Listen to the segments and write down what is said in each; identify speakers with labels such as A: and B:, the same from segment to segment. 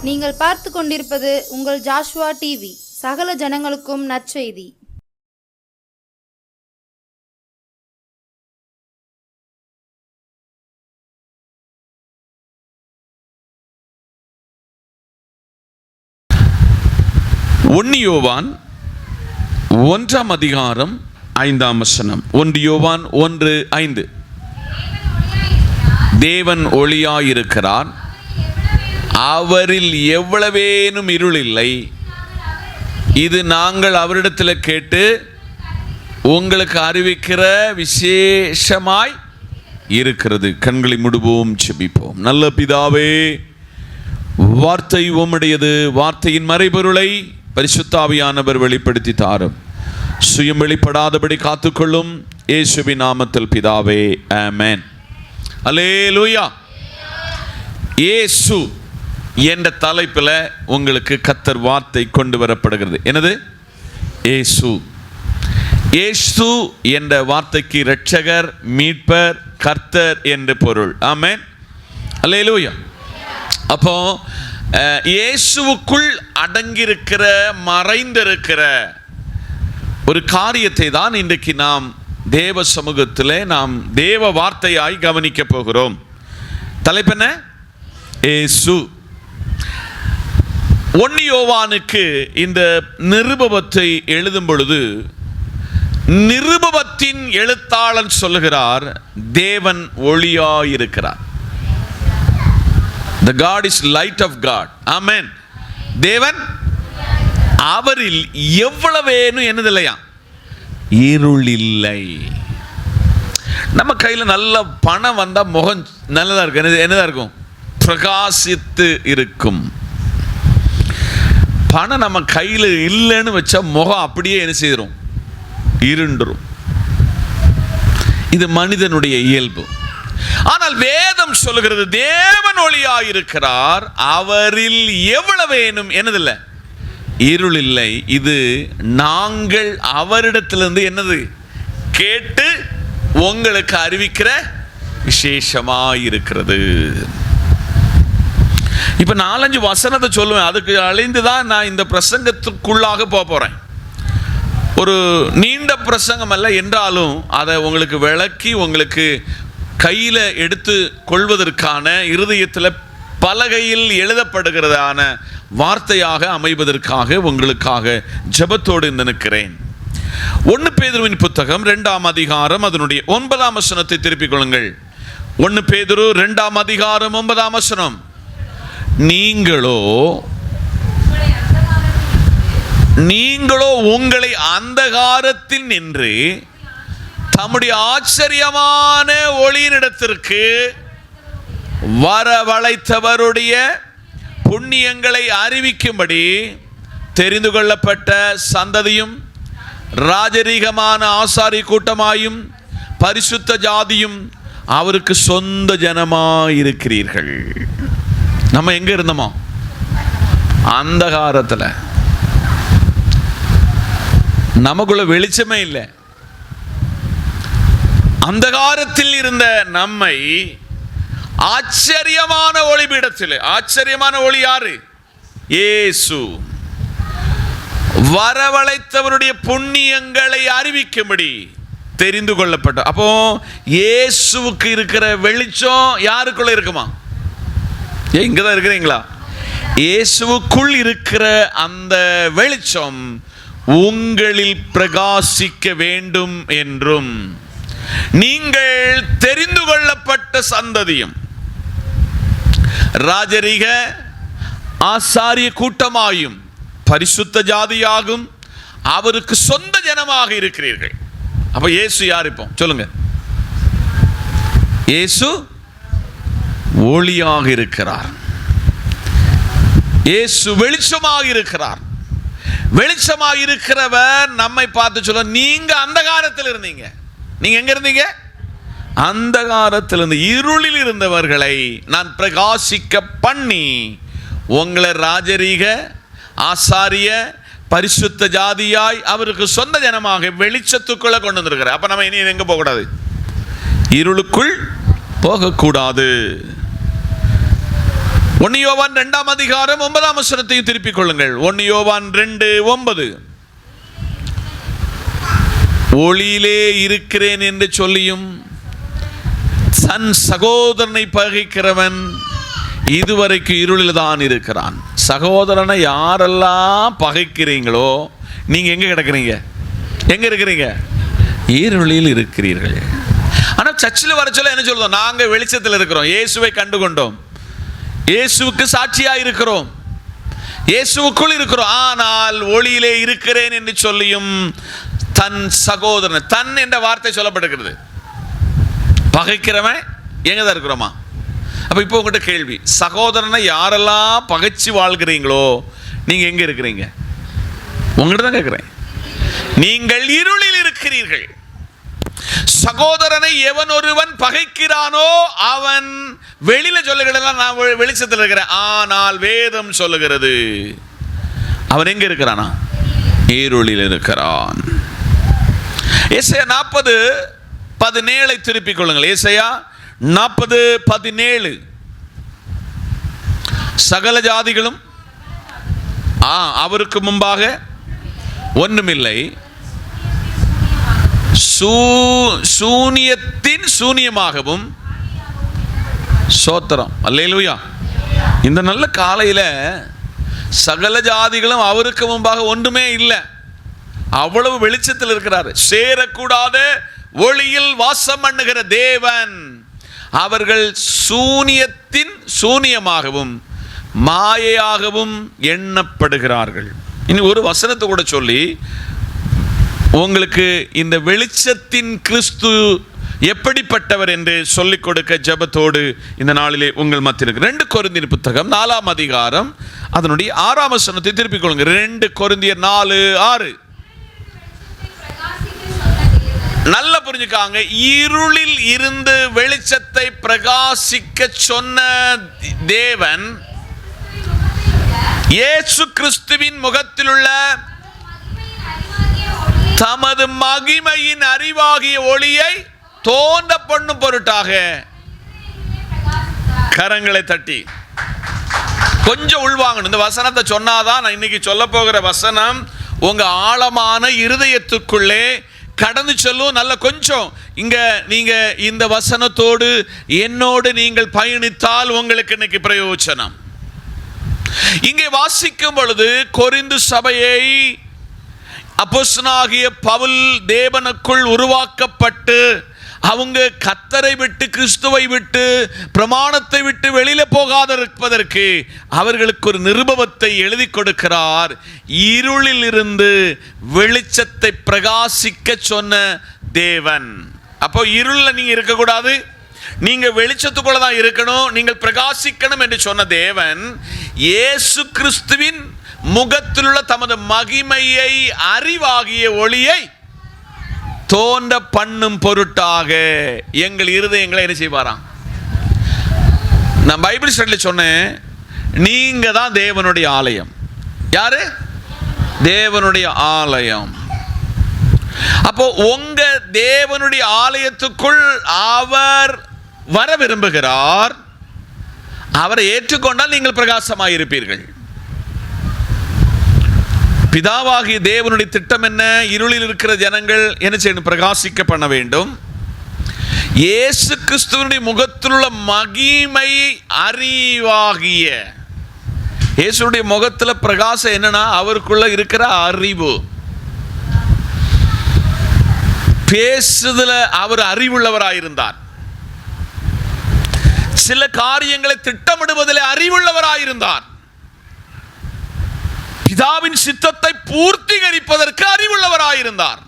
A: நீங்கள் பார்த்து கொண்டிருப்பது உங்கள் ஜாஷுவா டிவி. சகல ஜனங்களுக்கும் நற்செய்தி.
B: யோவான் 1 அதிகாரம் 5 வசனம். 1 யோவான் 1:5. தேவன் ஒளியாயிருக்கிறார், அவரில் எவ்வளவேனும் இருள் இல்லை. இது நாங்கள் அவரிடத்தில் கேட்டு உங்களுக்கு அறிவிக்கிற விசேஷமாய் இருக்கிறது. கண்களை மூடுவோம், ஜெபிப்போம். நல்ல பிதாவே, வார்த்தை உம்முடையது. வார்த்தையின் மறைபொருளை பரிசுத்த ஆவியானவர் வெளிப்படுத்தி தாரும். சுயம் வெளிப்படாதபடி காத்துக்கொள்ளும். இயேசுவின் நாமத்தில் பிதாவே, ஆமென். அல்லேலூயா. இயேசு என்ற தலைப்பில் உங்களுக்கு கர்த்தர் வார்த்தை கொண்டு வரப்படுகிறது. என்னது? இயேசு. இயேசு என்ற வார்த்தைக்கு இரட்சகர், மீட்பர், கர்த்தர் என்று பொருள். ஆமென். அல்லேலூயா. அப்போ இயேசுவுக்குள் அடங்கியிருக்கிற, மறைந்திருக்கிற ஒரு காரியத்தை தான் இன்றைக்கு நாம் தேவ சமூகத்தில் நாம் தேவ வார்த்தையாய் கவனிக்க போகிறோம். தலைப்பென்ன? இயேசு. 1 யோவானுக்கு இந்த நிருபத்தை எழுதும் பொழுது நிருபத்தின் எழுத்தாளன் சொல்லுகிறார், தேவன் ஒளியாயிருக்கிறார். The God is light of God. Amen. தேவன் அவரில் எவ்வளவேனும் என்னதில்லையா? இருள் இல்லை. நம்ம கையில் நல்ல பணம் வந்தால் முகம் நல்லதா இருக்கும். என்னதா இருக்கும்? பிரகாசித்து இருக்கும். பணம் நம்ம கையில் இல்லைன்னு வச்சா முகம் அப்படியே என்ன செய்கிறோம்? இருண்டுரும். இது மனிதனுடைய இயல்பு. ஆனால் வேதம் சொல்லுகிறது, தேவன் ஒளியாயிருக்கிறார், அவரில் எவ்வளவேனும் என்னதில்லை? இருள் இல்லை. இது நாங்கள் அவரிடத்திலிருந்து என்னது கேட்டு உங்களுக்கு அறிவிக்கிற விசேஷமாயிருக்கிறது. இப்ப 4-5 வசனத்தை சொல்லுவேன். அதுக்கு அழிந்துதான் நான் இந்த பிரசங்கத்துக்குள்ளாக போறேன். ஒரு நீண்ட பிரசங்கம் அல்ல என்றாலும் அதை உங்களுக்கு விளக்கி உங்களுக்கு கையில் எடுத்து கொள்வதற்கான, இருதயத்தில் பலகையில் எழுதப்படுகிறதான வார்த்தையாக அமைவதற்காக உங்களுக்காக ஜெபத்தோடு நிற்கிறேன். 1 பேதுருவின் புத்தகம் 2 அதிகாரம் அதனுடைய 9 வசனத்தை திருப்பிக் கொள்ளுங்கள். 1 பேதுரு 2 அதிகாரம் 9 வசனம். நீங்களோ உங்களை அந்தகாரத்தில் நின்று தம்முடைய ஆச்சரியமான ஒளியினிடத்திற்கு வரவழைத்தவருடைய புண்ணியங்களை அறிவிக்கும்படி தெரிந்து கொள்ளப்பட்ட சந்ததியும், ராஜரீகமான ஆசாரி கூட்டமாயும், பரிசுத்த ஜாதியும், அவருக்கு சொந்த ஜனமாயிருக்கிறீர்கள். நம்ம எங்க இருந்தோமோ? அந்தகாரத்தில். நமக்குள்ள வெளிச்சமே இல்லை. அந்தகாரத்தில் இருந்த நம்மை ஆச்சரியமான ஒளிபீடத்தில், ஆச்சரியமான ஒளி யாரு? இயேசு. வரவழைத்தவருடைய புண்ணியங்களை அறிவிக்கும்படி தெரிந்து கொள்ளப்பட்ட. அப்போ இயேசுவுக்கு இருக்கிற வெளிச்சம் யாருக்குள்ள இருக்குமா? இங்கதான் இருக்கிறீங்களா? இயேசுவுக்குள் இருக்கிற அந்த வெளிச்சம் உங்களில் பிரகாசிக்க வேண்டும் என்றும், நீங்கள் தெரிந்து கொள்ளப்பட்ட சந்ததியும், ராஜரீக ஆசாரிய கூட்டமாயும், பரிசுத்த ஜாதியாகும், அவருக்கு சொந்த ஜனமாக இருக்கிறீர்கள். அப்ப இயேசு யார்? இப்போ சொல்லுங்க. இயேசு ஒளியாக இருக்கிறார். இயேசு வெளிச்சமாக இருக்கிறார். வெளிச்சமாக இருக்கிறவர் நம்மை பார்த்து சொல்ல, நீங்க அந்தகாரத்தில் இருந்தீங்க. நீங்க எங்க இருந்தீங்க? அந்தகாரத்தில் இருந்து, இருளில் இருந்தவர்களை நான் பிரகாசிக்க பண்ணி உங்களை ராஜரீக ஆசாரிய பரிசுத்த ஜாதியாய் அவருக்கு சொந்த ஜனமாக வெளிச்சத்துக்குள்ள கொண்டு வந்திருக்கிறார். அப்ப நம்ம இனி எங்க போகக்கூடாது? இருளுக்குள் போகக்கூடாது. 1 யோவான் 2ஆம் அதிகாரம் 9ஆம் வசனத்தையும் திருப்பிக் கொள்ளுங்கள். 1 யோவான் 2:9. ஒளியிலே இருக்கிறேன் என்று சொல்லியும் தன் சகோதரனை பகைக்கிறவன் இதுவரைக்கும் இருளில் தான் இருக்கிறான். சகோதரனை யாரெல்லாம் பகைக்கிறீங்களோ நீங்க எங்க கிடக்குறீங்க? எங்க இருக்கிறீங்க? இருளில் இருக்கிறீர்கள். ஆனா சர்ச்சில் வர சொல்ல என்ன சொல்றோம்? நாங்க வெளிச்சத்தில் இருக்கிறோம், இயேசுவை கண்டு கொண்டோம், இயேசுவுக்கு சாட்சியா இருக்கிறோம், இயேசுவுக்குள் இருக்கிறோம். ஆனால் ஒளியிலே இருக்கிறேன் என்று சொல்லியும் தன் சகோதரன், தன் என்ற வார்த்தை சொல்லப்படுகிறது, பகைக்கிறவன் எங்க தான் இருக்கிறோமா? அப்ப இப்போ உங்ககிட்ட கேள்வி, சகோதரனை யாரெல்லாம் பகைச்சு வாழ்கிறீங்களோ நீங்க எங்க இருக்கிறீங்க? உங்ககிட்ட தான் கேட்கிறேன். நீங்கள் இருளில் இருக்கிறீர்கள். சகோதரனை எவன் ஒருவன் பகைக்கிறானோ அவன் வெளியில சொல்லுகிறதெல்லாம் நான் வெளிச்சத்தில் இருக்கிறேன், ஆனால் வேதம் சொல்லுகிறது அவன் எங்க இருக்கிறானா? இருளில் இருக்கிறான். ஏசாயா 40:17 திருப்பிக் கொள்ளுங்கள். ஏசாயா 40:17. சகல ஜாதிகளும் அவருக்கு முன்பாக ஒன்றுமில்லை, சூனியத்தின் சூனியமாகவும். சோத்திரம், அல்லேலூயா. இந்த நல்ல காலையில சகல ஜாதிகளும் அவருக்கு முன்பாக ஒன்றுமே இல்லை, அவ்வளவு வெளிச்சத்தில் இருக்கிறார். சேரக்கூடாத ஒளியில் வாசம் பண்ணுகிற தேவன் அவர்கள் சூனியத்தின் சூனியமாகவும் மாயையாகவும் எண்ணப்படுகிறார்கள். இனி ஒரு வசனத்தை கூட சொல்லி உங்களுக்கு இந்த வெளிச்சத்தின் கிறிஸ்து எப்படிப்பட்டவர் என்று சொல்லிக் கொடுக்க ஜெபத்தோடு இந்த நாளிலே உங்கள் மத்தியில் 2 கொரிந்தியர் புத்தகம் 4ஆம் அதிகாரம் அதனுடைய 6ஆம் வசனத்தை திருப்பிக் கொள்ளுங்க. 2 கொரிந்தியர் 4:6. நல்ல புரிஞ்சுக்காங்க. இருளில் இருந்து வெளிச்சத்தை பிரகாசிக்க சொன்ன தேவன் இயேசு கிறிஸ்துவின் முகத்தில் உள்ள தமது மகிமையின் அறிவாகிய ஒளியை தோன்ற பண்ணும் பொருட்டாக கரங்களை தட்டி கொஞ்சம் உள்வாங்கணும். இந்த வசனத்தை சொன்னாதான் நான் இன்னைக்கு சொல்ல போகிற வசனம் உங்க ஆழமான இருதயத்துக்குள்ளே கடந்து செல்லும். நல்ல கொஞ்சம் இங்க நீங்க இந்த வசனத்தோடு என்னோடு நீங்கள் பயணித்தால் உங்களுக்கு இன்னைக்கு பிரயோஜனம். இங்கே வாசிக்கும் பொழுது கொரிந்து சபையை அப்போஸ்தலனாகிய பவுல் தேவனுக்குள் உருவாக்கப்பட்டு அவங்க கர்த்தரை விட்டு கிறிஸ்துவை விட்டு பிரமாணத்தை விட்டு வெளியில போகாத இருப்பதற்கு அவர்களுக்கு ஒரு நிருபவத்தை எழுதி கொடுக்கிறார். இருளில் இருந்து வெளிச்சத்தை பிரகாசிக்க சொன்ன தேவன். அப்போ இருளில் நீங்க இருக்கக்கூடாது, நீங்க வெளிச்சத்துக்குள்ள தான் இருக்கணும், நீங்கள் பிரகாசிக்கணும் என்று சொன்ன தேவன் இயேசு கிறிஸ்துவின் முகத்தில் உள்ள தமது மகிமையை அறிவாகிய ஒளியை தோன்ற பண்ணும் பொருட்டாக எங்கள் இருதயங்களை என்ன செய்வாராம்? நான் பைபிள் ஸ்டடியில் சொன்னேன், நீங்க தான் தேவனுடைய ஆலயம். யாரு? தேவனுடைய ஆலயம். அப்போ உங்க தேவனுடைய ஆலயத்துக்குள் அவர் வர விரும்புகிறார். அவரை ஏற்றுக்கொண்டால் நீங்கள் பிரகாசமாக இருப்பீர்கள். பிதாவாகிய தேவனுடைய திட்டம் என்ன? இருளில் இருக்கிற ஜனங்கள் என்ன செய்யணும்? பிரகாசிக்க பண்ண வேண்டும். இயேசு கிறிஸ்துவினுடைய முகத்தில் உள்ள மகிமை அறிவாகிய இயேசுடைய முகத்தில் பிரகாசம் என்னன்னா அவருக்குள்ள இருக்கிற அறிவு. பேசுதல அவர் அறிவுள்ளவராயிருந்தார். சில காரியங்களை திட்டமிடுவதில் அறிவுள்ளவராயிருந்தார். பிதாவின் சித்தத்தை பூர்த்தீகரிப்பதற்கு அறிவுள்ளவராயிருந்தார்.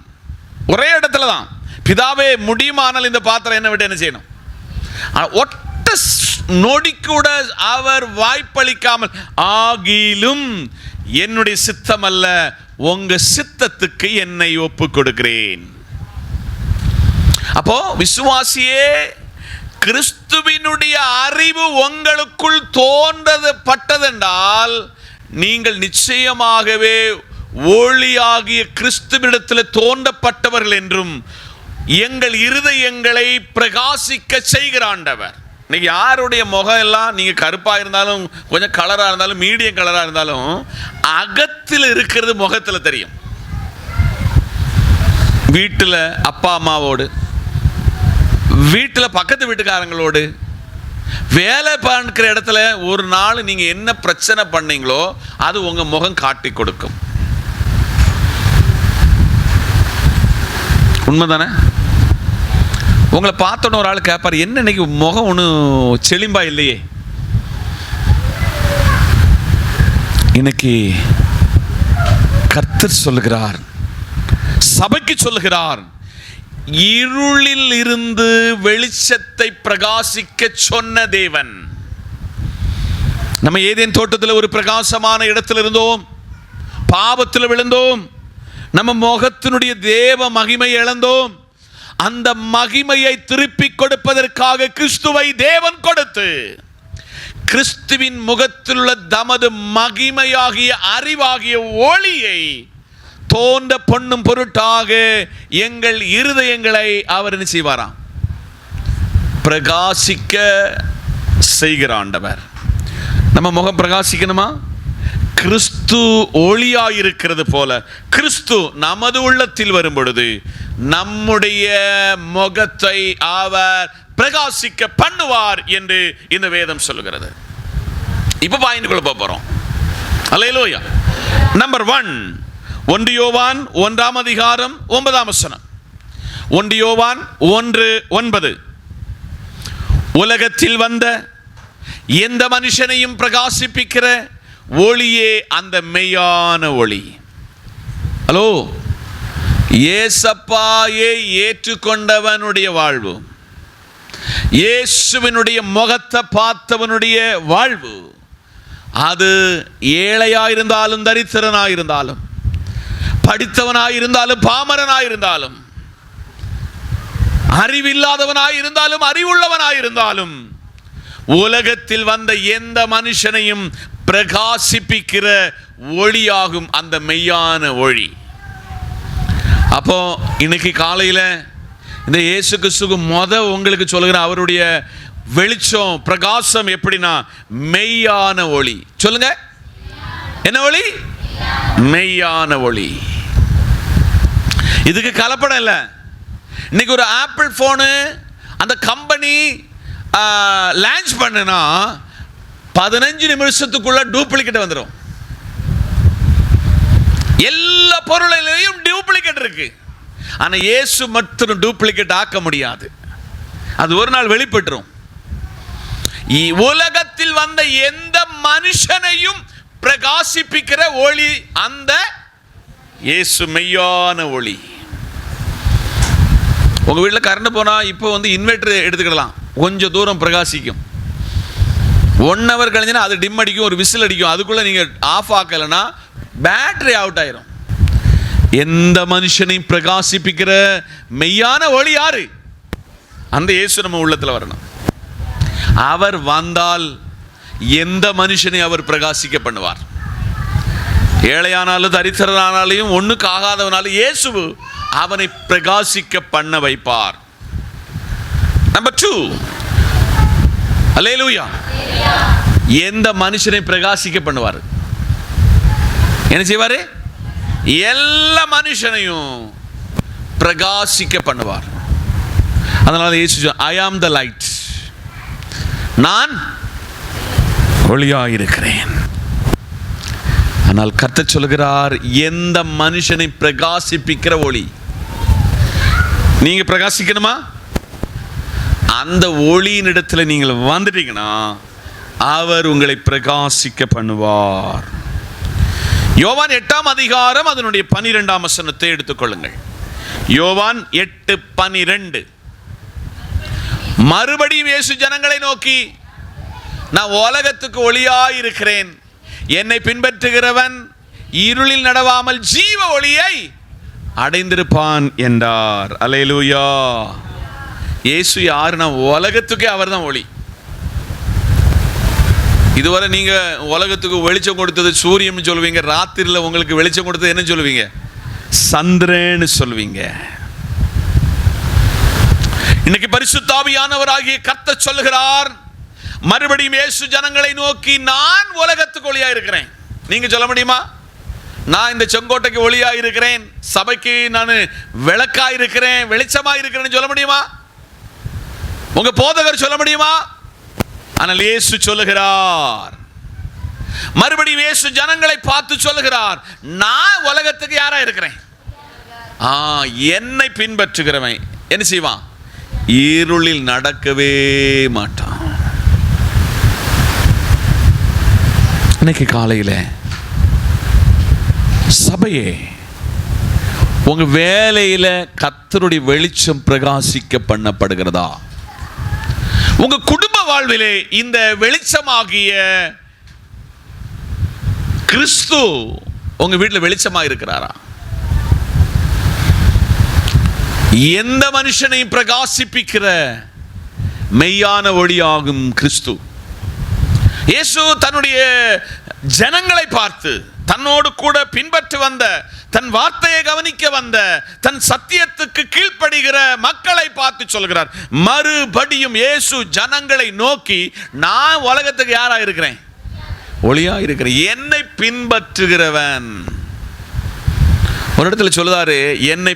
B: ஒரே இடத்துல தான் பிதாவே முடியுமானால் இந்த பாத்திரம் என்ன விட்டு என்ன செய்யணும்? ஒட்ட நொடி கூட அவர் வாய்ப்பளிக்காமல் ஆகிலும் என்னுடைய சித்தம் அல்ல உங்க சித்தத்துக்கு என்னை ஒப்பு கொடுக்கிறேன். அப்போ விசுவாசியே, கிறிஸ்துவினுடைய அறிவு உங்களுக்குள் தோன்றது பட்டதென்றால் நீங்கள் நிச்சயமாகவே ஒளியாகிய கிறிஸ்துவினிடத்தில் தோன்றப்பட்டவர்கள் என்றும் எங்கள் இருதயங்களை பிரகாசிக்க செய்கிற ஆண்டவர். இன்னைக்கு யாருடைய முகம் எல்லாம் நீங்கள் கருப்பாக இருந்தாலும் கொஞ்சம் கலராக இருந்தாலும் மீடியம் கலராக இருந்தாலும் அகத்தில் இருக்கிறது முகத்தில் தெரியும். வீட்டில் அப்பா அம்மாவோடு, வீட்டில் பக்கத்து வீட்டுக்காரங்களோடு, வேலை பார்க்கிற இடத்துல ஒரு நாள் நீங்கள் என்ன பிரச்சனை பண்ணீங்களோ அது உங்கள் முகம் காட்டி கொடுக்கும். உண்மைதானே? உங்களை பார்த்தோன்னு ஒரு ஆள் கேட்பார், என்ன இன்னைக்கு முகம் ஒன்றும் செளிம்பா இல்லையே. இன்னைக்கு கர்த்தர் சொல்லுகிறார், சபைக்கு சொல்லுகிறார், இருளில் இருந்து வெளிச்சத்தை பிரகாசிக்க சொன்ன தேவன். நம்ம ஏதேன் தோட்டத்தில் ஒரு பிரகாசமான இடத்தில் இருந்தோம், பாவத்தில் விழுந்தோம், நம்ம முகத்தினுடைய தேவ மகிமை இழந்தோம். அந்த மகிமையை திருப்பி கொடுப்பதற்காக கிறிஸ்துவை தேவன் கொடுத்து, கிறிஸ்துவின் முகத்தில் உள்ள தமது மகிமையாகிய அறிவாகிய ஒளியை தோன்ற பொண்ணும் பொருட்டாக எங்கள் இருதயங்களை அவர் என்ன செய்வாராம்? பிரகாசிக்க செய்கிற ஆண்டவர். நம்ம முகம் பிரகாசிக்கணுமா? கிறிஸ்து ஒளியாயிருக்கிறது போல கிறிஸ்து நமது உள்ளத்தில் வரும் பொழுது நம்முடைய முகத்தை அவர் பிரகாசிக்க பண்ணுவார் என்று இந்த வேதம் சொல்லுகிறது. இப்ப பாயிண்ட்குள்ள போறோம். அல்லேலூயா. நம்பர் 1, 1 யோவான் 1ஆம் அதிகாரம் 9ஆம் வசனம். 1 யோவான் 1:9. உலகத்தில் வந்த எந்த மனுஷனையும் பிரகாசிப்பிக்கிற ஒளியே அந்த மெய்யான ஒளி. ஹலோ, ஏசப்பாயை ஏற்றுக்கொண்டவனுடைய வாழ்வு, இயேசுவினுடைய முகத்தை பார்த்தவனுடைய வாழ்வு, அது ஏழையாயிருந்தாலும் தரித்திரனாயிருந்தாலும், படித்தவனாயிருந்தாலும் பாமரனாயிருந்தாலும், அறிவில்லாதவனாயிருந்தாலும் அறிவுள்ளவனாயிருந்தாலும், உலகத்தில் வந்த எந்த மனுஷனையும் பிரகாசிப்பிக்கிற ஒளியாகும் அந்த மெய்யான ஒளி. அப்போ இன்னைக்கு காலையில் இந்த இயேசு கிறிஸ்துக்கு உங்களுக்கு சொல்லுகிற அவருடைய வெளிச்சம் பிரகாசம் எப்படின்னா மெய்யான ஒளி. சொல்லுங்க, என்ன ஒளி? மெய்யான ஒளி. இதுக்கு கலப்படம் இல்லை. இன்னைக்கு ஒரு ஆப்பிள் போனு அந்த கம்பெனி லான்ச் பண்ணுனா 15 நிமிஷத்துக்குள்ள டூப்ளிகேட் வந்துடும். எல்லா பொருளிலையும் டூப்ளிகேட் இருக்கு. ஆனா இயேசு மட்டும் டூப்ளிகேட் ஆக்க முடியாது. அது ஒரு நாள் வெளிப்பட்டுரும். உலகத்தில் வந்த எந்த மனுஷனையும் பிரகாசிப்பிக்கிற ஒளி அந்த இயேசு மெய்யான ஒளி. உங்க வீட்டில் கரண்ட் போனா இப்போ இன்வெர்டர் எடுத்துக்கிடலாம், கொஞ்சம் தூரம் பிரகாசிக்கும். 1 hour கழிஞ்சுன்னா அது டிம் அடிக்கும், ஒரு விசில் அடிக்கும். அதுக்குள்ள நீங்க ஆஃப் ஆக்கலைன்னா பேட்டரி அவுட் ஆயிரும். எந்த மனுஷனையும் பிரகாசிப்பிக்கிற மெய்யான ஒளி யாரு? அந்த இயேசு நம்ம உள்ளத்துல வரணும். அவர் வந்தால் எந்த மனுஷனை அவர் பிரகாசிக்க பண்ணுவார். ஏழையானாலும் தரித்திரனானாலையும் ஒண்ணுக்கு ஆகாதவனாலும் இயேசு அவனை பிரகாசிக்க பண்ண வைப்பார். நம்பர் 2, அல்லேலூயா. எந்த மனுஷனை பிரகாசிக்க பண்ணுவார்? என்ன செய்வாரு? எல்லா மனுஷனையும் பிரகாசிக்க பண்ணுவார். அதனால இயேசு ஐ ஆம் த லைட், நான் ஒளியாயிருக்கிறேன். ஆனால் கர்த்தர் சொல்கிறார், எந்த மனுஷனை பிரகாசிப்பிக்கிற ஒளி. நீங்க பிரகாசிக்கணுமா? அந்த ஒளியின் இடத்துல நீங்கள் வந்துட்டீங்கன்னா அவர் உங்களை பிரகாசிக்க பண்ணுவார். யோவான் 8ஆம் அதிகாரம் அதனுடைய 12ஆம் வசனத்தை எடுத்துக்கொள்ளுங்கள். யோவான் 8:12. மறுபடியும் இயேசு ஜனங்களை நோக்கி, நான் உலகத்துக்கு ஒளியாயிருக்கிறேன், என்னை பின்பற்றுகிறவன் இருளில் நடவாமல் ஜீவ ஒளியை அடைந்திருப்பான் என்றார். அல்லேலூயா. இயேசு யாருன்னா உலகத்துக்கே அவர் தான் ஒளி. இதுவரை நீங்க உலகத்துக்கு வெளிச்சம் கொடுத்தது சூரியன் சொல்லுவீங்க, ராத்திரியில் உங்களுக்கு வெளிச்சம் கொடுத்தது என்ன சொல்லுவீங்க? சந்திரன் சொல்லுவீங்க. இன்னைக்கு பரிசுத்த ஆவியானவராகிய கர்த்தர் சொல்லுகிறார், மறுபடியும் இயேசு ஜனங்களை நோக்கி, நான் உலகத்துக்கு ஒளியா இருக்கிறேன். நீங்க சொல்ல முடியுமா? நான் இந்த செங்கோட்டைக்கு ஒளியா இருக்கிறேன், சபைக்கு நான் விளக்கா இருக்கிறேன், வெளிச்சமா இருக்கிறேன்னு சொல்ல முடியுமா? உங்க போதகர் சொல்ல முடியுமா? ஆனால் இயேசு சொல்லுகிறார், மறுபடியும் இயேசு ஜனங்களை பார்த்து சொல்லுகிறார், நான் உலகத்துக்கு யாரா இருக்கிறேன்? என்னை பின்பற்றுகிறவன் என்ன செய்வான்? இருளில் நடக்கவே மாட்டான். இன்னைக்கு காலையில சபையே, உங்க வேலையில கர்த்தருடைய வெளிச்சம் பிரகாசிக்க பண்ணப்படுகிறதா? உங்க குடும்ப வாழ்விலே இந்த வெளிச்சமாகிய கிறிஸ்து உங்க வீட்டில் வெளிச்சமா இருக்கிறாரா? எந்த மனுஷனையும் பிரகாசிப்பிக்கிற மெய்யான ஒளியாகும் கிறிஸ்து. இயேசு தன்னுடைய ஜனங்களை பார்த்து, தன்னோடு கூட பின்பற்றி வந்த, தன் வார்த்தையை கவனிக்க வந்த, தன் சத்தியத்துக்கு கீழ்ப்படுகிற மக்களை பார்த்து சொல்கிறார், மறுபடியும் இயேசு ஜனங்களை நோக்கி, நான் உலகத்துக்கு யாரா இருக்கிறேன்? ஒளியா இருக்கிறேன். என்னை பின்பற்றுகிறவன். ஒரு இடத்துல சொல்லுதாரு, என்னை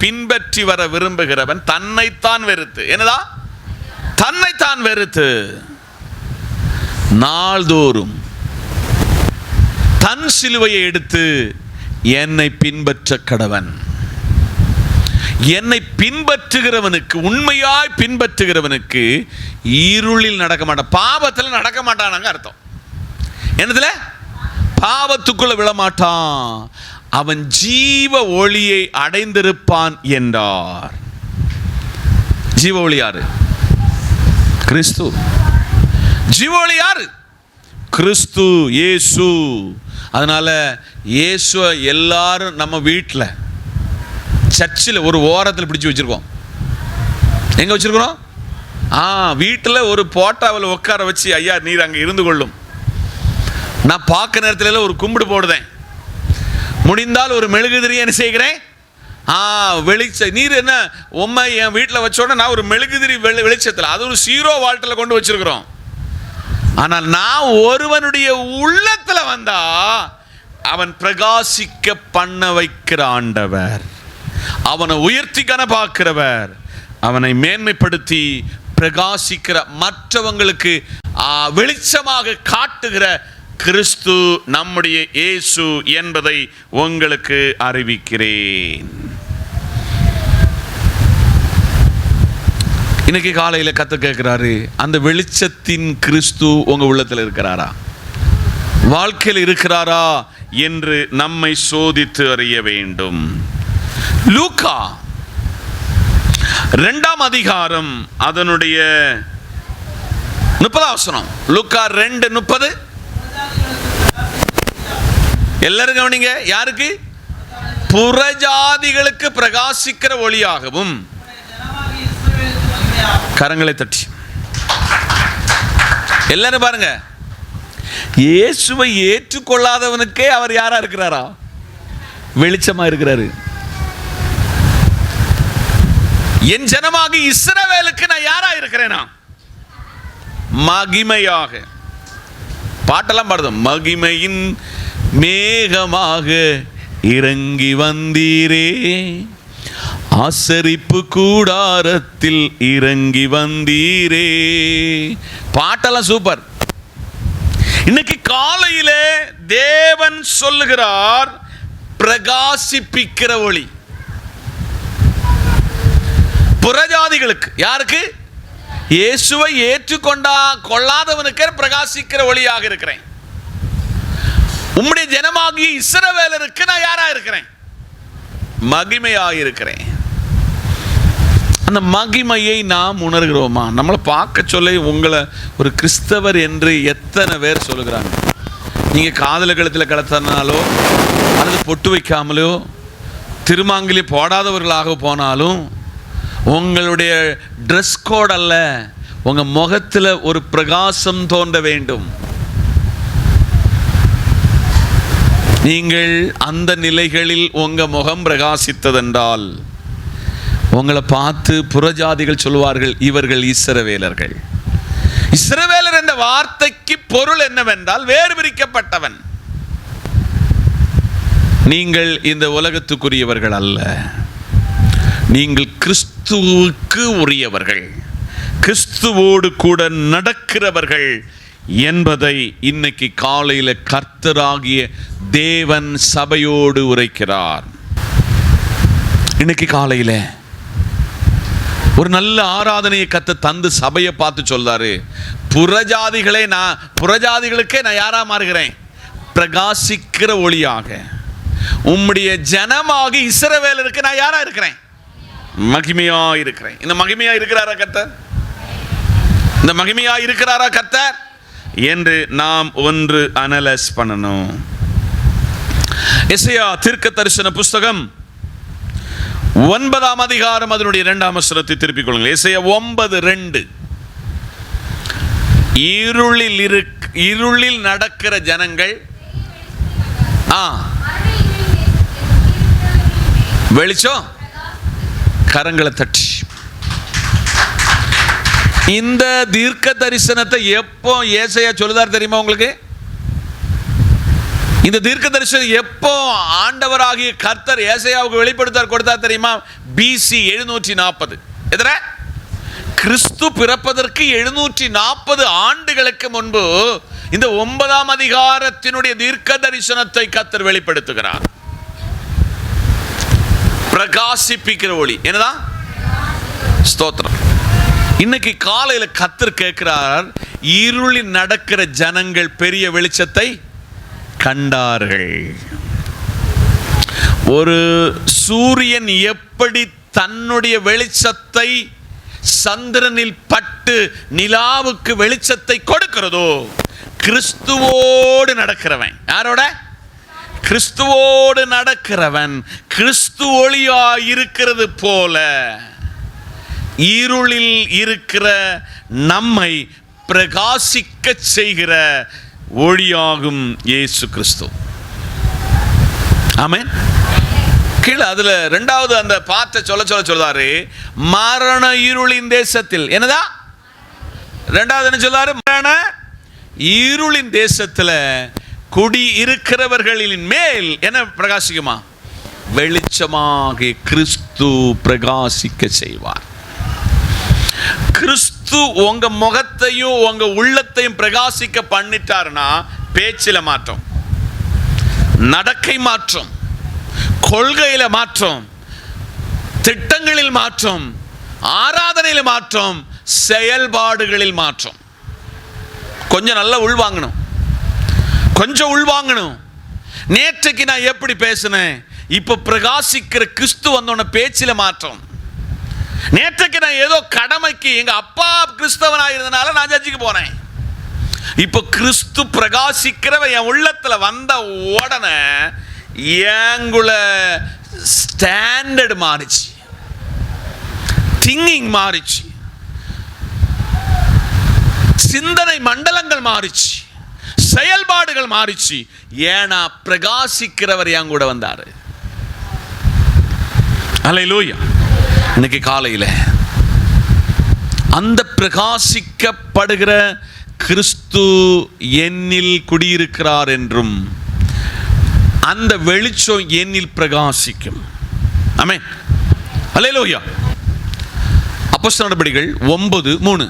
B: பின்பற்றி வர விரும்புகிறவன் தன்னைத்தான் வெறுத்து, என்னதா? தன்னைத்தான் வெறுத்து நாள்தோறும் தன் சிலுவையை எடுத்து என்னை பின்பற்ற கடவன். என்னை பின்பற்றுகிறவனுக்கு, உண்மையாய் பின்பற்றுகிறவனுக்கு இருளில் நடக்க மாட்டான், பாவத்தில் நடக்க மாட்டானாங்க அர்த்தம். என்னதுல? பாவத்துக்குள்ள விழமாட்டான், அவன் ஜீவ ஒளியை அடைந்திருப்பான் என்றார். ஜீவ ஒளி யாரு? கிறிஸ்து. ஜீவ ஒளி யாரு? கிறிஸ்து, இயேசு. அதனால இயேசுவை எல்லாரும் நம்ம வீட்டில், சர்ச்சில் ஒரு ஓரத்தில் பிடிச்சி வச்சிருக்கோம். எங்க வச்சிருக்கிறோம்? வீட்டில் ஒரு போட்டாவில் உட்கார வச்சு, ஐயா நீர் அங்கே இருந்து கொள்ளும். நான் பார்க்க நேரத்தில் ஒரு கும்பிடு போடுதேன், முடிந்தால் ஒரு மெழுகுதிரி என்ன செய்கிறேன், வெளிச்ச நீர் என்ன உண்மை என் வீட்டில் வச்சோட நான் ஒரு மெழுகுதிரி வெளிச்சத்தில், அது ஒரு 0 வால்ட்டில் கொண்டு வச்சிருக்கிறோம். ஆனால் நான் ஒருவனுடைய உள்ளத்தில் வந்தா அவன் பிரகாசிக்க பண்ண வைக்கிற ஆண்டவர், அவனை உயர்த்தி கனபாக்கிறவர், அவனை மேன்மைப்படுத்தி பிரகாசிக்கிற, மற்றவங்களுக்கு வெளிச்சமாக காட்டுகிற கிறிஸ்து நம்முடைய இயேசு என்பதை உங்களுக்கு அறிவிக்கிறேன். இன்னைக்கு காலையில் கர்த்தர் கேட்கிறாரு, அந்த வெளிச்சத்தின் கிறிஸ்து உங்க உள்ளத்தில் இருக்கிறாரா, வாழ்க்கையில் இருக்கிறாரா என்று நம்மை சோதித்து அறிய வேண்டும். லூக்கா 2ஆம் அதிகாரம் அதனுடைய 30ஆம் வசனம். லூக்கா 2:30. எல்லாரும் கவனிங்க. யாருக்கு? புறஜாதிகளுக்கு பிரகாசிக்கிற ஒளியாகவும். கரங்களை தட்டி எல்லாரும் பாருங்க, இயேசுவை ஏற்றுக்கொள்ளாதவனுக்கே அவர் யாரா இருக்கிறாரா? வெளிச்சமா இருக்கிறாரு. என் ஜனமாக இஸ்ரவேலுக்கு நான் யாரா இருக்கிறேனா? மகிமையாக. பாட்டெல்லாம் பாடுது, மகிமையின் மேகமாக இறங்கி வந்தீரே, ஆசரிப்பு கூடாரத்தில் இறங்கி வந்தீரே. பாட்டெல்லாம் சூப்பர். இன்னைக்கு காலையிலே தேவன் சொல்லுகிறார், பிரகாசிப்பிக்கிற ஒளி புறஜாதிகளுக்கு. யாருக்கு? இயேசுவை கொள்ளாதவனுக்கு பிரகாசிக்கிற ஒளியாக இருக்கிறேன். உம்முடைய ஜனமாகிய இஸ்ரவேலருக்கு நான் யாரா இருக்கிறேன்? மகிமையாக இருக்கிறேன். அந்த மகிமையை நாம் உணர்கிறோமா? நம்மளை பார்க்க சொல்ல உங்களை ஒரு கிறிஸ்தவர் என்று எத்தனை பேர் சொல்லுகிறாங்க. நீங்கள் காதல கழுத்தில் கலத்தினாலோ அல்லது பொட்டு வைக்காமலோ திருமாங்கிலி போடாதவர்களாக போனாலும் உங்களுடைய ட்ரெஸ் கோட் அல்ல, உங்கள் முகத்தில் ஒரு பிரகாசம் தோன்ற வேண்டும். நீங்கள் அந்த நிலைகளில் உங்கள் முகம் பிரகாசித்ததென்றால் உங்களை பார்த்து புறஜாதிகள் சொல்வார்கள், இவர்கள் இஸ்ரவேலர்கள். இஸ்ரவேலர் என்ற வார்த்தைக்கு பொருள் என்னவென்றால் வேறு பிரிக்கப்பட்டவன். நீங்கள் இந்த உலகத்துக்குரியவர்கள் அல்ல, நீங்கள் கிறிஸ்துவுக்கு உரியவர்கள், கிறிஸ்துவோடு கூட நடக்கிறவர்கள் என்பதை இன்னைக்கு காலையில் கர்த்தராகிய தேவன் சபையோடு உரைக்கிறார். இன்னைக்கு காலையில் ஒரு நல்ல ஆராதனையை கர்த்தர் தந்து சபையை பார்த்து சொல்றாரு, புறஜாதிகளுக்கே நான் யாரா மாறுகிறேன்? பிரகாசிக்கிற ஒளியாக. உம்முடைய ஜனமாக இஸ்ரவேலருக்கு நான் யாரா இருக்கிறேன்? மகிமையா இருக்கிறேன். இந்த மகிமையா இருக்கிறாரா கர்த்தர்? இந்த மகிமையா இருக்கிறாரா கர்த்தர் என்று நாம் ஒன்று அனலைஸ் பண்ணணும். எசேயா தீர்க்க தரிசன புஸ்தகம் 9ஆம் அதிகாரம் அதனுடைய 2ஆம் வசனத்தை திருப்பிக் கொள்ளுங்கள். எசேயா 9:2. இருளில் நடக்கிற ஜனங்கள் வெளிச்சம் கரங்களை தட்டி. இந்த தீர்க்க தரிசனத்தை எப்போ ஏசாயா சொல்லுதார் தெரியுமா உங்களுக்கு? இந்த தீர்க்க தரிசனம் எப்போ ஆண்டவராகிய கர்த்தர் ஏசாயாவுக்கு வெளிப்படுத்தார் கொடுத்தார் தெரியுமா? BC 740. எதிர கிறிஸ்து பிறப்பதற்கு 740 ஆண்டுகளுக்கு முன்பு இந்த 9ஆம் அதிகாரத்தினுடைய தீர்க்க தரிசனத்தை கர்த்தர் வெளிப்படுத்துகிறார். பிரகாசிப்பிக்கிற ஒளி என்னதான்? ஸ்தோத்திரம். இன்னைக்கு காலையில கர்த்தர் கேட்கிறார், இருளில் நடக்கிற ஜனங்கள் பெரிய வெளிச்சத்தை கண்டார்கள். ஒரு சூரியன் எப்படி தன்னுடைய வெளிச்சத்தை சந்திரனில் பட்டு நிலாவுக்கு வெளிச்சத்தை கொடுக்கிறதோ, கிறிஸ்துவோடு நடக்கிறவன், யாரோட? கிறிஸ்துவோடு நடக்கிறவன் கிறிஸ்து ஒளியா இருக்கிறது போல இருளில் இருக்கிற நம்மை பிரகாசிக்க செய்கிற ஒளியாகும் இயேசு கிறிஸ்து. ஆமென். கீழே அதுல 2வது அந்த பாட்டை சொல்றாரு, மரண இருளின் தேசத்தில். என்னதா 2வது என்ன சொல்றாரு? மரண இருளின் தேசத்துல குடி இருக்கிறவர்களின் மேல் என்ன பிரகாசிக்குமா? வெளிச்சமாக கிறிஸ்து பிரகாசிக்க செய்வார். கிறிஸ்து உங்க முகத்தையும் உங்க உள்ளத்தையும் பிரகாசிக்க பண்ணிட்டாருன்னா பேச்சில மாற்றம், நடக்கை மாற்றம், கொள்கையில மாற்றம், திட்டங்களில் மாற்றம், ஆராதனையில் மாற்றம், செயல்பாடுகளில் மாற்றம். கொஞ்சம் நல்லா உள்வாங்கணும், கொஞ்சம் உள்வாங்கணும். நேற்றைக்கு நான் எப்படி பேசினேன், இப்ப பிரகாசிக்கிற கிறிஸ்து வந்தோன பேச்சில மாற்றம். நேற்றைக்கு நான் ஏதோ கடமைக்கு எங்க அப்பா கிறிஸ்தவனாக இருந்தனால நான் சர்ச்சுக்கு போனேன். இப்போ கிறிஸ்து பிரகாசிக்கிறவ என் உள்ளத்துல வந்த உடனே ஏங்குல ஸ்டாண்டர்ட் மாறிச்சு, திங்கிங் மாறிச்சு, சிந்தனை மண்டலங்கள் மாறிச்சு, செயல்பாடுகள் மாறிச்சு. ஏன்னா பிரகாசிக்கிறவர் என் கூட வந்தாரு. அல்லேலூயா. இன்னைக்கு காலையில் அந்த பிரகாசிக்கப்படுகிற கிறிஸ்து என்னில் குடியிருக்கிறார் என்றும் அந்த வெளிச்சம் என்னில் பிரகாசிக்கும். ஆமென். அல்லேலூயா. அப்போஸ்தலர் நடபடிகள் 9:3.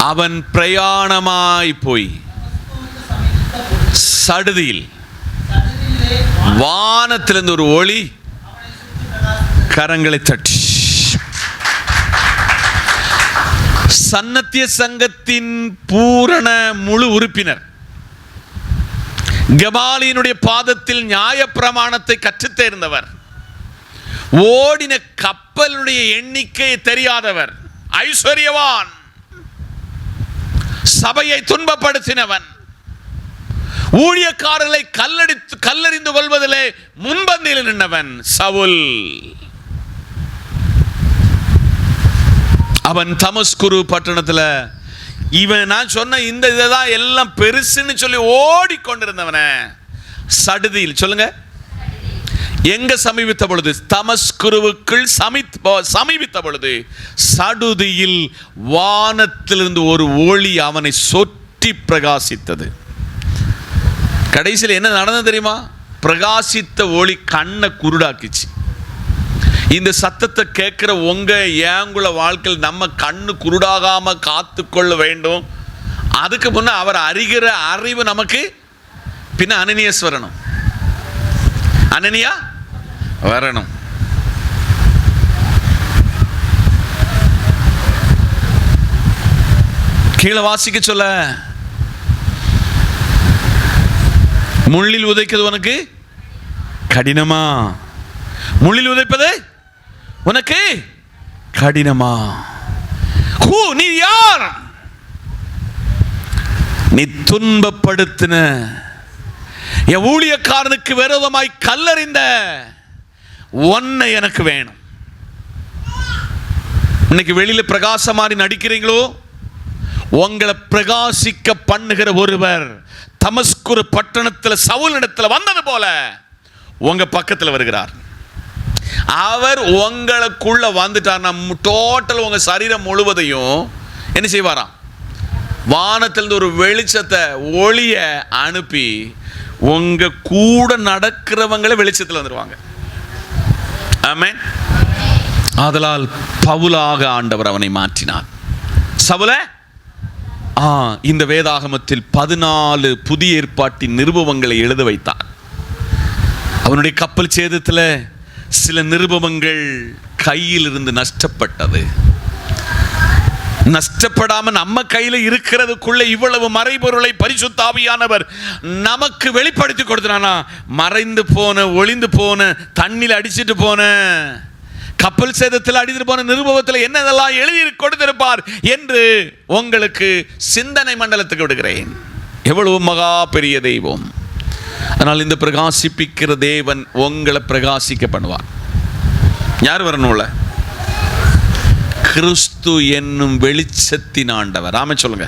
B: அவன் பிரயாணமாய் போய் சடுதியில் வானத்திலிருந்து ஒரு ஒளி கரங்களை தட்டி. சன்னத்திய சங்கத்தின் பூரண முழு உறுப்பினர், கமாலியினுடைய பாதத்தில் நியாய பிரமாணத்தை கற்றுத் தேர்ந்தவர், ஓடின கப்பலுடைய எண்ணிக்கை தெரியாதவர், ஐஸ்வர்யவான், சபையை துன்பப்படுத்தினவன், ஊழியக்காரர்களை கல்லறிந்து கொள்வதிலே முன்பந்தியில் நின்றவன் சவுல். அவன் தமஸ்குரு பட்டணத்துல இவன் நான் சொன்ன இந்த இதான் எல்லாம் பெருசுன்னு சொல்லி ஓடிக்கொண்டிருந்தவன சடுதியில், சொல்லுங்க, எங்க சமீபித்த பொழுது? தமஸ்குருவுக்குள் சமீபித்த பொழுது சடுதியில் வானத்திலிருந்து ஒரு ஒளி அவனை சொட்டி பிரகாசித்தது. கடைசியில் என்ன நடந்தது தெரியுமா? பிரகாசித்த ஒளி கண்ணை குருடாக்கிச்சு. இந்த சத்தத்தை கேட்கிற உங்க ஏங்குல வாழ்க்கையில் நம்ம கண்ணு குருடாகாம காத்து கொள்ள வேண்டும். அதுக்கு முன்ன அவர் அறிகிற அறிவு நமக்கு பின்ன அனனியாஸ் வரணும். அனனியா வரணும். கீழே வாசிக்க சொல்ல, முள்ளில் உதைக்கிறது உனக்கு கடினமா? முள்ளில் உதைப்பது உனக்கு கடினமா? நீ யார்? நீ துன்பப்படுத்தின என் ஊழியக்காரனுக்கு விரோதமாய் கல்லறிந்த ஒன்னை எனக்கு வேணும். இன்னைக்கு வெளியில பிரகாசமாரி நடிக்கிறீங்களோ, உங்களை பிரகாசிக்க பண்ணுகிற ஒருவர் தமஸ்குரு பட்டணத்தில் சவுலிடத்தில் வந்தது போல உங்க பக்கத்தில் வருகிறார். அவர் உங்களுக்குள்ள வந்துட்டார். டோட்டல் உங்க சரீரம் முழுவதையும் என்ன செய்வாராம்? வானத்திலிருந்து ஒரு வெளிச்சத்தை ஒளிய அனுப்பி உங்க கூட நடக்கிறவங்கள வெளிச்சத்தில் வந்துருவாங்க. ஆமென். ஆதலால் பவுலாக ஆண்டவர் அவனை மாற்றினார். சவுல இந்த வேதாகமத்தில் 14 புதிய ஏற்பாட்டின் நிருபங்களை எழுத வைத்தார். அவனுடைய கப்பல் சேதத்தில் சில நிருபங்கள் கையில் இருந்து நஷ்டப்பட்டது. நஷ்டப்படாம நம்ம கையில இருக்கிறதுக்குள்ள இவ்வளவு மறைபொருளை பரிசுத்த ஆவியானவர் நமக்கு வெளிப்படுத்தி கொடுத்தானா? மறைந்து போன, ஒளிந்து போன, தண்ணியில் அடிச்சிட்டு போன, கப்பல் சேதத்தில் அடித்துட்டு போன நிருபத்தில் என்னதெல்லாம் எழுதி கொடுத்திருப்பார் என்று உங்களுக்கு சிந்தனை மண்டலத்துக்கு விடுகிறேன். எவ்வளவு மகா பெரிய தெய்வம்! அதனால் இந்த பிரகாசிப்பிக்கிற தேவன் உங்களை பிரகாசிக்க பண்ணுவார். யார் வரணும்ல? கிறிஸ்து என்னும் வெளிச்சத்தின் ஆண்டவர். ஆமே சொல்லுங்க.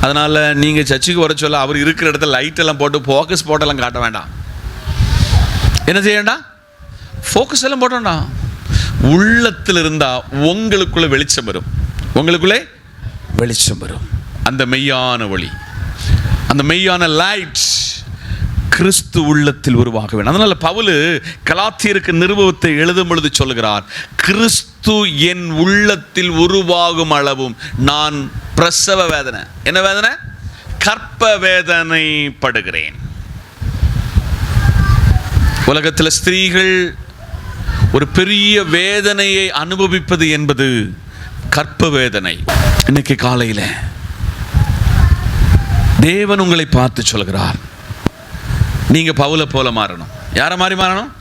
B: அதனால நீங்க சர்ச்சுக்கு வர சொல்ல அவர் இருக்கிற இடத்துல லைட் எல்லாம் போட்டு ஃபோக்கஸ் போட்டெல்லாம் காட்ட வேண்டாம். என்ன செய்ய வேண்டாம்? ஃபோக்கஸ் எல்லாம் போட வேண்டாம். உள்ளத்தில் இருந்தா உங்களுக்குள்ள வெளிச்சம் வரும். உங்களுக்குள்ளே வெளிச்சம் வரும். அந்த மெய்யான ஒளி, அந்த மெய்யான லைட் கிறிஸ்து உள்ளத்தில் உருவாக வேண்டும். அதனால பவுல் கலாத்தியருக்கு நிருபத்தை எழுதும் பொழுது சொல்லுகிறார், கிறிஸ்து என் உள்ளத்தில் உருவாகும் அளவும் நான் பிரசவ வேதனை, என்ன வேதனை? கற்ப வேதனை படுகிறேன். உலகத்தில் ஸ்திரீகள் ஒரு பெரிய வேதனையை அனுபவிப்பது என்பது கற்ப வேதனை. இன்னைக்கு காலையில் தேவன் உங்களை பார்த்து சொல்கிறார், நீங்க பவுலை போல மாறணும். யாரை மாதிரி மாறணும்?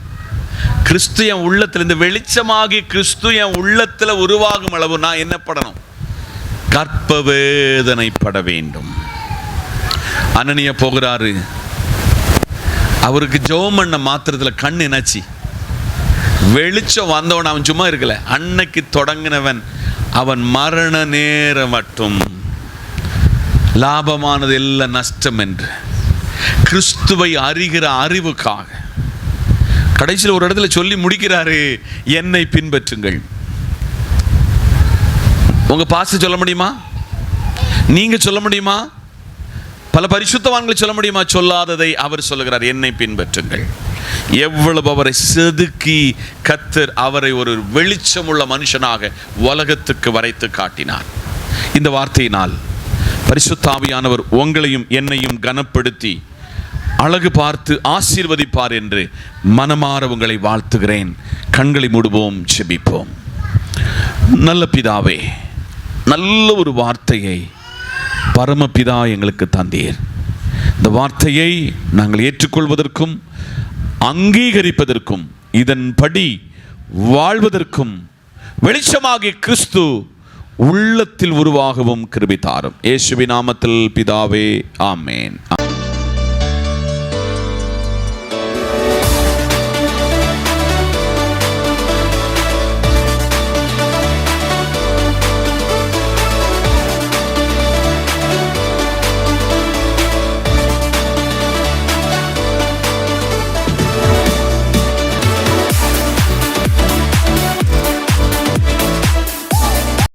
B: கிறிஸ்து என் உள்ளத்தில், இந்த வெளிச்சமாகி கிறிஸ்து என் உள்ளத்தில் உருவாகும் அளவு நான் என்ன படணும்? கற்ப வேதனைப்பட வேண்டும். அனனியா போகிறாரு. அவருக்கு ஜெபம் பண்ண மாத்திரத்தில் கண் என்னாச்சு? வெளிச்சம் வந்தவன். அவன் சும்மா இருக்கல. அன்னைக்கு தொடங்கினவன் அவன் மரண நேரம் மட்டும் லாபமானது எல்லாம் நஷ்டம் என்று கிறிஸ்துவை அறிகிற அறிவுக்காக கடைசியில் ஒரு இடத்துல சொல்லி முடிக்கிறாரு, என்னை பின்பற்றுங்கள். உங்க பாஸ்டர் சொல்ல முடியுமா? நீங்க சொல்ல முடியுமா? பல பரிசுத்தவான்களை சொல்ல முடியுமா? சொல்லாததை அவர் சொல்லுகிறார், என்னை பின்பற்றுங்கள். எவ்வளவு அவரை செதுக்கி கர்த்தர் அவரை ஒரு வெளிச்சமுள்ள மனுஷனாக உலகத்துக்கு வரைத்து காட்டினார். இந்த வார்த்தையினால் பரிசுத்த ஆவியானவர் உங்களையும் என்னையும் கனப்படுத்தி அழகு பார்த்து ஆசீர்வதிப்பார் என்று மனமாற உங்களை வாழ்த்துகிறேன். கண்களை மூடுவோம், ஜெபிப்போம். நல்ல பிதாவே, நல்ல ஒரு வார்த்தையை பரமபிதா எங்களுக்கு தந்தீர். இந்த வார்த்தையை நாங்கள் ஏற்றுக்கொள்வதற்கும் அங்கீகரிப்பதற்கும் இதன்படி வாழ்வதற்கும் வெளிச்சமாகிய கிறிஸ்து உள்ளத்தில் உருவாகவும் கிருபை தாரும். இயேசுவின் நாமத்தில் பிதாவே, ஆமென்.